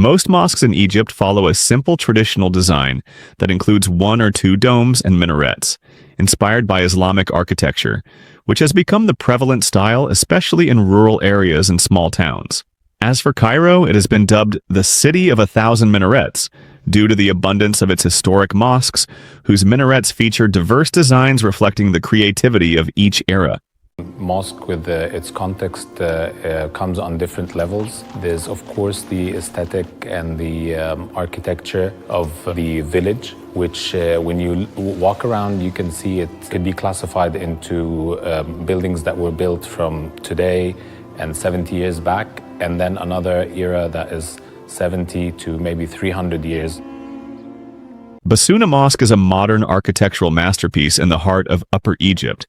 Most mosques in Egypt follow a simple traditional design that includes one or two domes and minarets, inspired by Islamic architecture, which has become the prevalent style especially in rural areas and small towns. As for Cairo, it has been dubbed the City of 1,000 Minarets, due to the abundance of its historic mosques, whose minarets feature diverse designs reflecting the creativity of each era. Mosque with its context comes on different levels. There's of course the aesthetic and the architecture of the village, which when you walk around you can see it could be classified into buildings that were built from today and 70 years back, and then another era that is 70 to maybe 300 years. Basouna Mosque is a modern architectural masterpiece in the heart of Upper Egypt.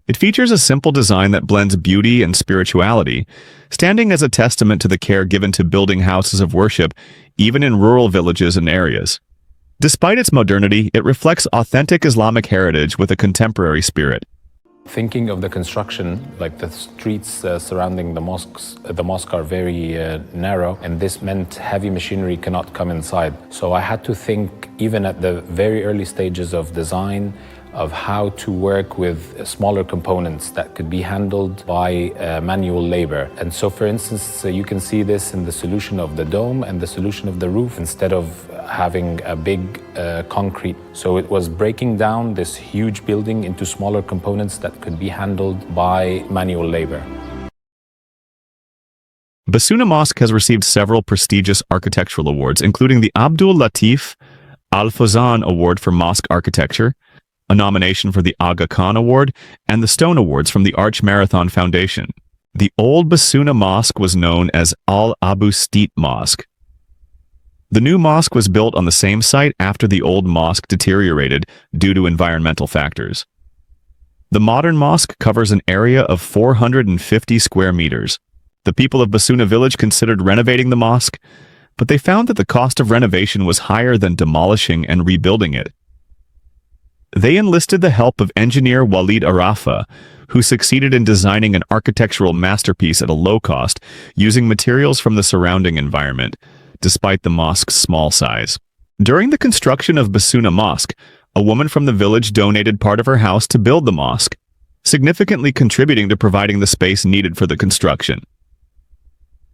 It features a simple design that blends beauty and spirituality, standing as a testament to the care given to building houses of worship, even in rural villages and areas. Despite its modernity, it reflects authentic Islamic heritage with a contemporary spirit. Thinking of the construction, like the streets surrounding the mosque are very narrow, and this meant heavy machinery cannot come inside. So I had to think, even at the very early stages of design, of how to work with smaller components that could be handled by manual labor. And so, for instance, you can see this in the solution of the dome and the solution of the roof instead of having a big concrete. So it was breaking down this huge building into smaller components that could be handled by manual labor. Basouna Mosque has received several prestigious architectural awards, including the Abdul Latif Al-Fawzan Award for Mosque Architecture, a nomination for the Aga Khan Award, and the Stone Awards from the Arch Marathon Foundation. The old Basouna Mosque was known as Al-Abu Stit Mosque. The new mosque was built on the same site after the old mosque deteriorated due to environmental factors. The modern mosque covers an area of 450 square meters. The people of Basouna village considered renovating the mosque, but they found that the cost of renovation was higher than demolishing and rebuilding it. They enlisted the help of engineer Walid Arafa, who succeeded in designing an architectural masterpiece at a low cost, using materials from the surrounding environment, despite the mosque's small size. During the construction of Basouna Mosque, a woman from the village donated part of her house to build the mosque, significantly contributing to providing the space needed for the construction.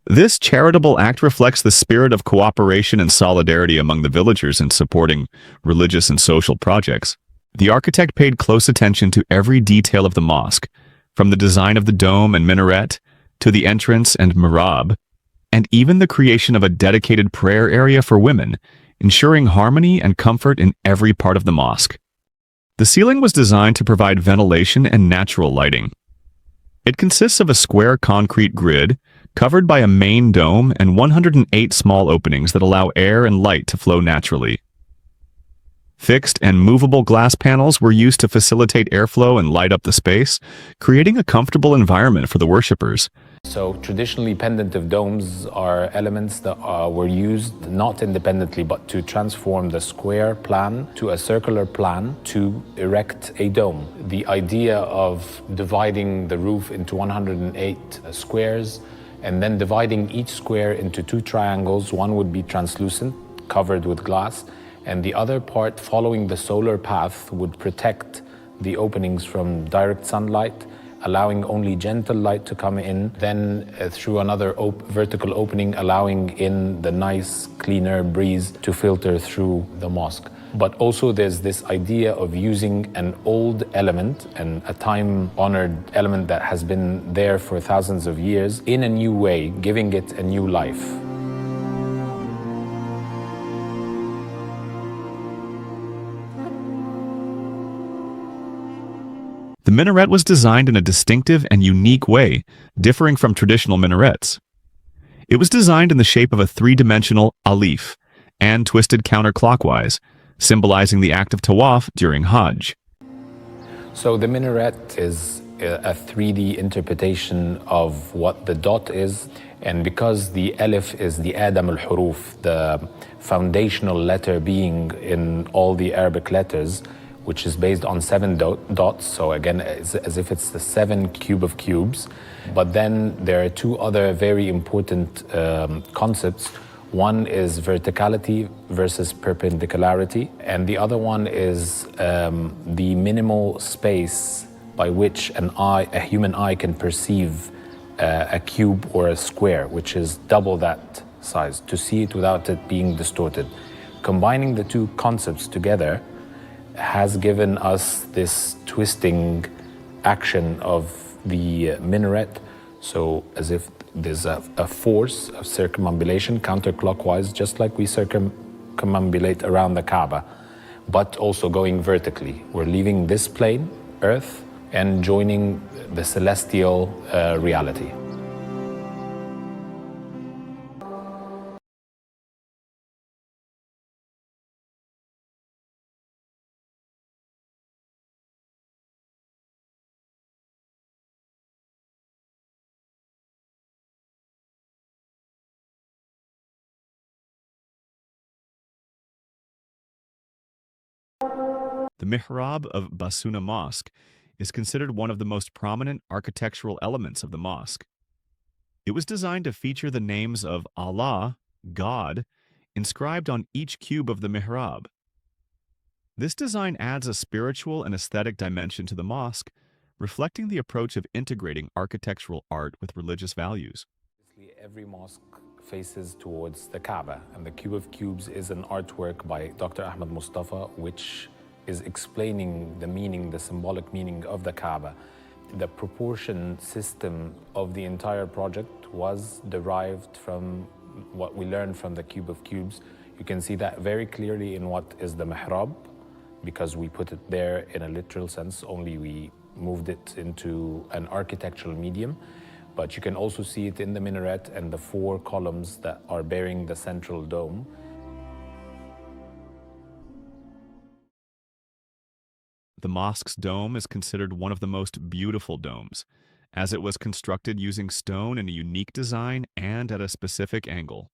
This charitable act reflects the spirit of cooperation and solidarity among the villagers in supporting religious and social projects. The architect paid close attention to every detail of the mosque, from the design of the dome and minaret to the entrance and mihrab, and even the creation of a dedicated prayer area for women, ensuring harmony and comfort in every part of the mosque. The ceiling was designed to provide ventilation and natural lighting. It consists of a square concrete grid covered by a main dome and 108 small openings that allow air and light to flow naturally. Fixed and movable glass panels were used to facilitate airflow and light up the space, creating a comfortable environment for the worshippers. So traditionally, pendentive domes are elements that were used not independently, but to transform the square plan to a circular plan to erect a dome. The idea of dividing the roof into 108 squares and then dividing each square into two triangles, one would be translucent, covered with glass, and the other part, following the solar path, would protect the openings from direct sunlight, allowing only gentle light to come in, then through another vertical opening, allowing in the nice, cleaner breeze to filter through the mosque. But also there's this idea of using an old element and a time-honored element that has been there for thousands of years in a new way, giving it a new life. The minaret was designed in a distinctive and unique way, differing from traditional minarets. It was designed in the shape of a three-dimensional alif and twisted counterclockwise, symbolizing the act of tawaf during Hajj. So the minaret is a 3D interpretation of what the dot is, and because the alif is the Adam al-Huruf, the foundational letter being in all the Arabic letters, which is based on 7 dots, so again, it's as if it's the 7 cube of cubes. But then there are two other very important concepts. One is verticality versus perpendicularity, and the other one is the minimal space by which a human eye can perceive a cube or a square, which is double that size, to see it without it being distorted. Combining the two concepts together has given us this twisting action of the minaret, so as if there's a force of circumambulation counterclockwise, just like we circumambulate around the Kaaba, but also going vertically. We're leaving this plane, Earth, and joining the celestial reality. The mihrab of Basouna Mosque is considered one of the most prominent architectural elements of the mosque. It was designed to feature the names of Allah, God, inscribed on each cube of the mihrab. This design adds a spiritual and aesthetic dimension to the mosque, reflecting the approach of integrating architectural art with religious values. Every mosque faces towards the Kaaba, and the Cube of Cubes is an artwork by Dr. Ahmed Mustafa, which is explaining the meaning, the symbolic meaning of the Kaaba. The proportion system of the entire project was derived from what we learned from the Cube of Cubes. You can see that very clearly in what is the mihrab, because we put it there in a literal sense, only we moved it into an architectural medium. But you can also see it in the minaret and the four columns that are bearing the central dome. The mosque's dome is considered one of the most beautiful domes, as it was constructed using stone in a unique design and at a specific angle.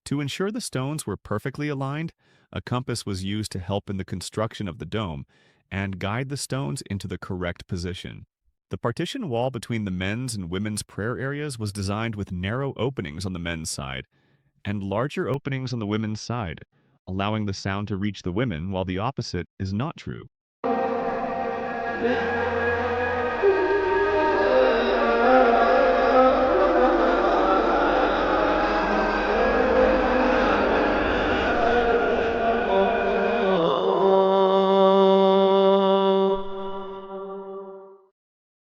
To ensure the stones were perfectly aligned, a compass was used to help in the construction of the dome and guide the stones into the correct position. The partition wall between the men's and women's prayer areas was designed with narrow openings on the men's side and larger openings on the women's side, allowing the sound to reach the women while the opposite is not true.